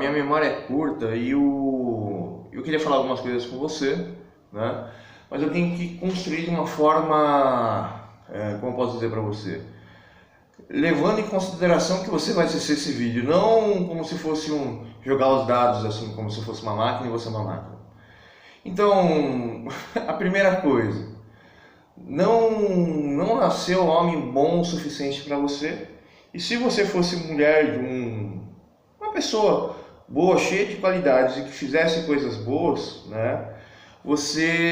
minha memória é curta e eu queria falar algumas coisas com você, né? Mas eu tenho que construir de uma forma, como eu posso dizer para você, levando em consideração que você vai assistir esse vídeo, não como se fosse jogar os dados assim, como se fosse uma máquina e você é uma máquina. Então, a primeira coisa, não nasceu homem bom o suficiente para você. E se você fosse mulher de uma pessoa boa, cheia de qualidades e que fizesse coisas boas, né? Você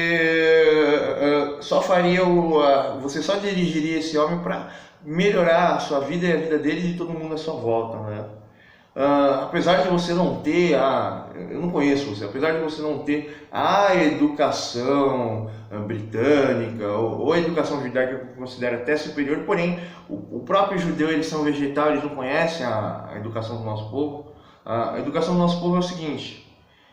você só dirigiria esse homem para melhorar a sua vida e a vida dele e de todo mundo à sua volta, né? Apesar de você não ter eu não conheço você, apesar de você não ter a educação britânica ou a educação judaica que eu considero até superior, porém o próprio judeu, eles são vegetais, eles não conhecem a educação do nosso povo. A educação do nosso povo é o seguinte: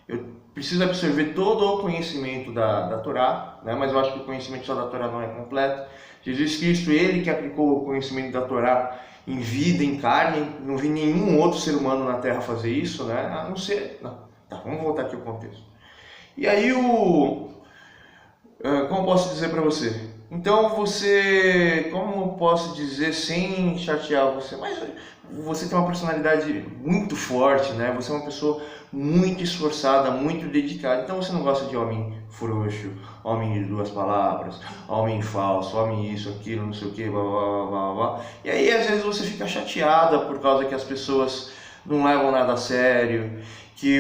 eu preciso absorver todo o conhecimento da Torá, né? Mas eu acho que o conhecimento só da Torá não é completo. Jesus Cristo, ele que aplicou o conhecimento da Torá em vida, em carne, não vi nenhum outro ser humano na Terra fazer isso, né? A não ser... Não. Tá, vamos voltar aqui ao contexto. E aí como posso dizer para você? Então você, como posso dizer sem chatear você, mas você tem uma personalidade muito forte, né? Você é uma pessoa muito esforçada, muito dedicada. Então você não gosta de homem frouxo, homem de duas palavras, homem falso, homem isso, aquilo, não sei o que, blá blá blá blá. E aí às vezes você fica chateada por causa que as pessoas não levam nada a sério, que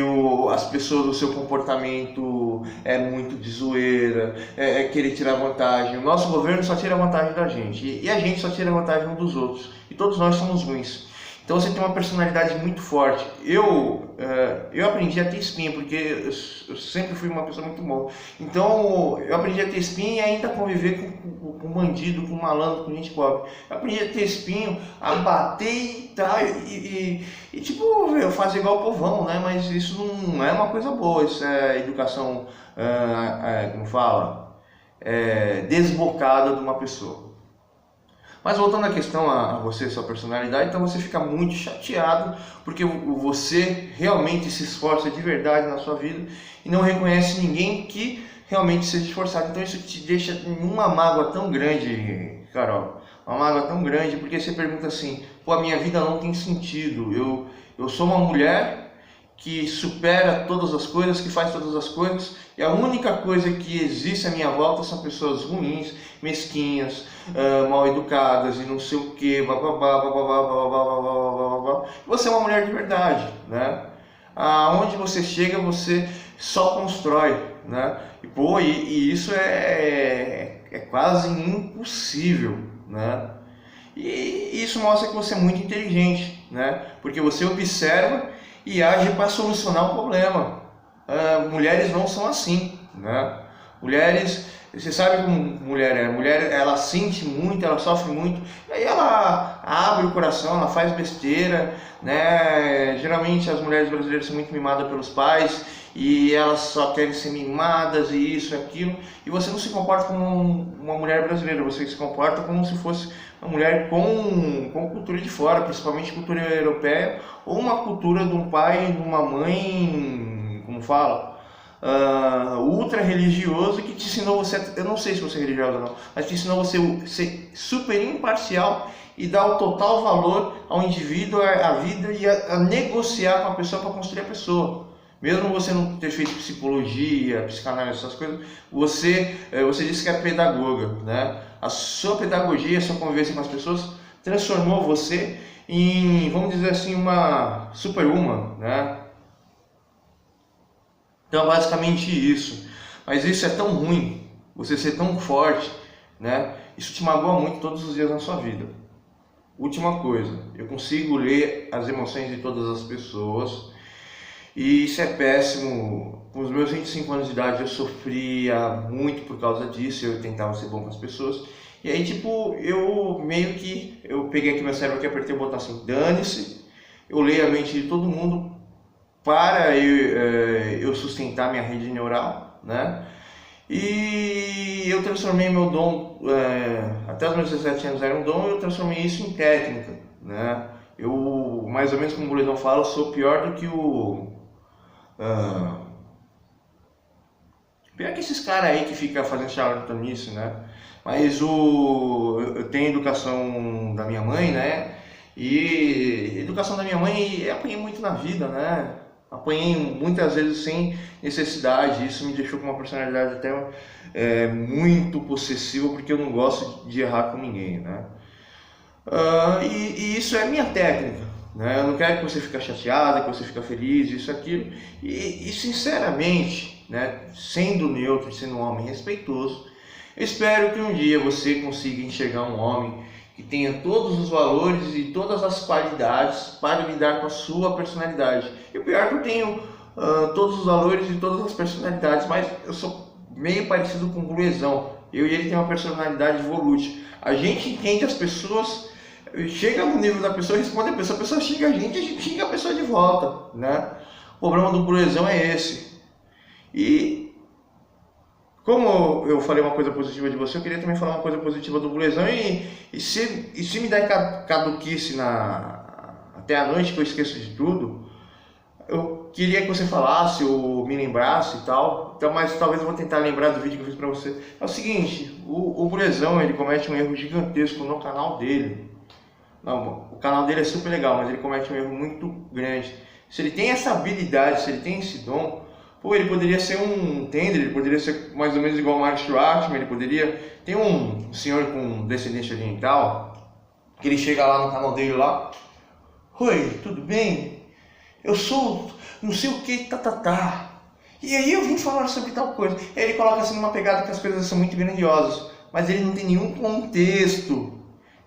as pessoas, o seu comportamento é muito de zoeira, é querer tirar vantagem. O nosso governo só tira vantagem da gente e a gente só tira vantagem um dos outros. E todos nós somos ruins. Então você tem uma personalidade muito forte. Eu aprendi a ter espinha, porque eu sempre fui uma pessoa muito boa. Então eu aprendi a ter espinha e ainda conviver com bandido, com malandro, com gente pobre. Eu aprendi a ter espinho, a bater e tal, e tipo, eu faço igual o povão, né? Mas isso não é uma coisa boa, isso é educação, como fala, desbocada de uma pessoa. Mas voltando à questão a você e sua personalidade, então você fica muito chateado porque você realmente se esforça de verdade na sua vida e não reconhece ninguém que realmente seja esforçado. Então isso te deixa numa mágoa tão grande, Carol, uma mágoa tão grande, porque você pergunta assim: pô, a minha vida não tem sentido, eu sou uma mulher que supera todas as coisas, que faz todas as coisas, e a única coisa que existe à minha volta são pessoas ruins, mesquinhas, mal educadas e não sei o que, você é uma mulher de verdade, né? Aonde você chega, você só constrói, né? E isso é quase impossível, né? E isso mostra que você é muito inteligente, né? Porque você observa e age para solucionar o problema. Mulheres não são assim, né? Mulheres, você sabe como mulher é. Mulher, ela sente muito, ela sofre muito, e aí ela abre o coração, ela faz besteira, né? Geralmente as mulheres brasileiras são muito mimadas pelos pais e elas só querem ser mimadas e isso e aquilo, e você não se comporta como uma mulher brasileira, você se comporta como se fosse uma mulher com cultura de fora, principalmente cultura europeia, ou uma cultura de um pai e de uma mãe, como fala, ultra religioso, que te ensinou você, eu não sei se você é religiosa ou não, mas te ensinou você a ser super imparcial e dar o total valor ao indivíduo, à vida, e a negociar com a pessoa para construir a pessoa. Mesmo você não ter feito psicologia, psicanálise, essas coisas, você disse que é pedagoga, né? A sua pedagogia, a sua convivência com as pessoas transformou você em, vamos dizer assim, uma super-woman, né? Então, basicamente isso. Mas isso é tão ruim, você ser tão forte, né? Isso te magoa muito todos os dias na sua vida. Última coisa, eu consigo ler as emoções de todas as pessoas. E isso é péssimo. Com os meus 25 anos de idade eu sofria muito por causa disso, eu tentava ser bom com as pessoas. E aí tipo, eu peguei aqui meu cérebro e apertei o botão assim, dane-se, eu leio a mente de todo mundo para eu sustentar minha rede neural, né? E eu transformei meu dom, até os meus 17 anos era um dom, eu transformei isso em técnica, né? Eu, mais ou menos como o Burlezão fala, eu sou pior do que pior que esses caras aí que ficam fazendo charlatanice, né? Mas eu tenho educação da minha mãe, né? E educação da minha mãe, eu apanhei muito na vida, né? Apanhei muitas vezes sem necessidade. Isso me deixou com uma personalidade até muito possessiva, porque eu não gosto de errar com ninguém, né? E isso é minha técnica, né? Eu não quero que você fique chateada, que você fique feliz, isso, aquilo. E sinceramente, né? Sendo neutro, sendo um homem respeitoso, eu espero que um dia você consiga enxergar um homem que tenha todos os valores e todas as qualidades para lidar com a sua personalidade. E o pior é que eu tenho todos os valores e todas as personalidades, mas eu sou meio parecido com o Burlezão. Eu e ele tem uma personalidade volútil. A gente entende as pessoas, chega no nível da pessoa, responde a pessoa xinga a gente xinga a pessoa de volta, né? O problema do Burlezão é esse. E como eu falei uma coisa positiva de você, eu queria também falar uma coisa positiva do Burlezão e se me der caduquice até a noite, que eu esqueço de tudo, eu queria que você falasse ou me lembrasse e tal. Então, mas talvez eu vou tentar lembrar do vídeo que eu fiz pra você. É o seguinte, o Burlezão, ele comete um erro gigantesco no canal dele. Não, o canal dele é super legal, mas ele comete um erro muito grande. Se ele tem essa habilidade, se ele tem esse dom, pô, ele poderia ser um tender, ele poderia ser mais ou menos igual o Mark Schwartzman, ele poderia... Tem um senhor com descendência oriental, que ele chega lá no canal dele lá, oi, tudo bem? Eu sou não sei o que, E aí eu vim falar sobre tal coisa. E aí ele coloca assim numa pegada que as coisas são muito grandiosas, mas ele não tem nenhum contexto.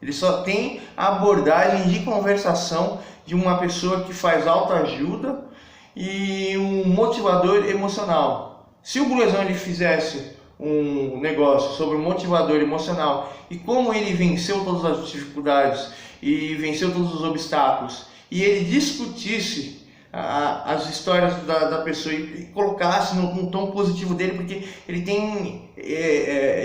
Ele só tem a abordagem de conversação de uma pessoa que faz autoajuda e um motivador emocional. Se o Burlezão ele fizesse um negócio sobre um motivador emocional e como ele venceu todas as dificuldades e venceu todos os obstáculos, e ele discutisse as histórias da pessoa e colocasse no tom positivo dele, porque ele tem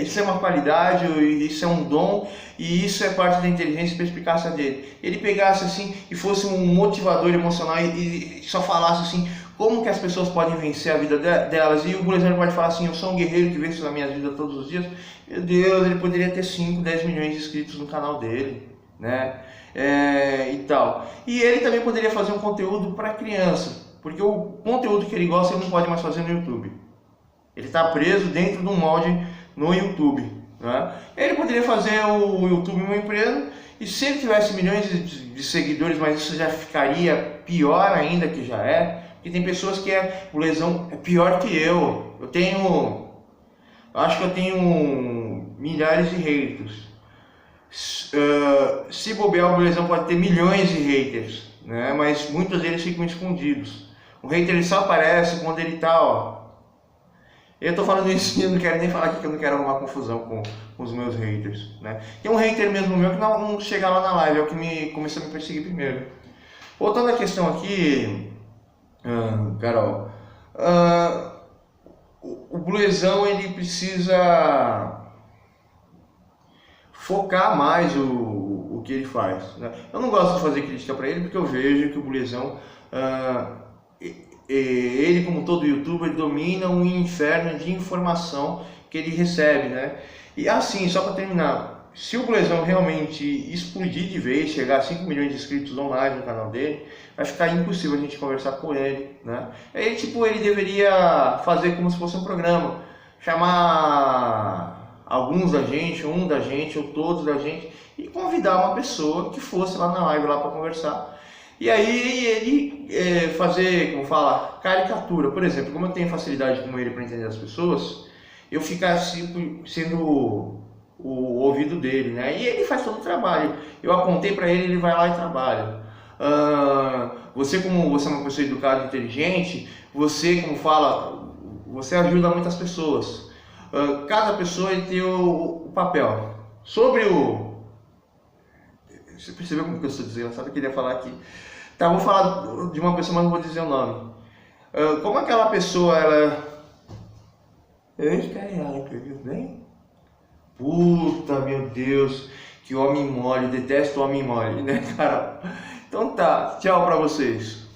isso é uma qualidade, isso é um dom e isso é parte da inteligência e perspicácia dele. Ele pegasse assim e fosse um motivador emocional e só falasse assim como que as pessoas podem vencer a vida delas, e o Burlezão pode falar assim, eu sou um guerreiro que vence na minha vida todos os dias. Meu Deus, ele poderia ter 5, 10 milhões de inscritos no canal dele, né? E tal. E ele também poderia fazer um conteúdo para criança, porque o conteúdo que ele gosta ele não pode mais fazer no YouTube. Ele está preso dentro de um molde no YouTube, né? Ele poderia fazer o YouTube uma empresa, e se ele tivesse milhões de seguidores, mas isso já ficaria pior ainda que já é, porque tem pessoas que o Burlezão é pior que eu. Acho que eu tenho milhares de haters. Se bobear, o Burlezão pode ter milhões de haters, né? Mas muitos deles ficam escondidos. O hater ele só aparece quando ele tá, ó. Eu tô falando isso e eu não quero nem falar aqui que eu não quero arrumar confusão com os meus haters, né? Tem um hater mesmo meu que não chega lá na live, é o que começou a me perseguir primeiro. Voltando à questão aqui, Carol, o Burlezão ele precisa focar mais o que ele faz, né? Eu não gosto de fazer crítica para ele porque eu vejo que o Burlezão, ele como todo youtuber, domina um inferno de informação que ele recebe, né? E assim, só para terminar, se o Burlezão realmente explodir de vez, chegar a 5 milhões de inscritos online no canal dele, vai ficar impossível a gente conversar com ele, né? Aí, tipo, ele deveria fazer como se fosse um programa, chamar alguns da gente, um da gente ou todos da gente e convidar uma pessoa que fosse lá na live lá para conversar. E aí ele fazer, como fala, caricatura. Por exemplo, como eu tenho facilidade com ele para entender as pessoas, eu ficar assim, sendo o ouvido dele, né? E ele faz todo o trabalho. Eu apontei para ele, ele vai lá e trabalha. Você como você é uma pessoa educada e inteligente, você como fala, você ajuda muitas pessoas. Cada pessoa tem o papel. Sobre você percebeu como que eu sou desgraçado? Eu queria falar aqui. Tá, vou falar de uma pessoa, mas não vou dizer o nome. Como aquela pessoa, ela... Bem? Puta, meu Deus, que homem mole, detesto homem mole, né, cara? Então tá, tchau pra vocês.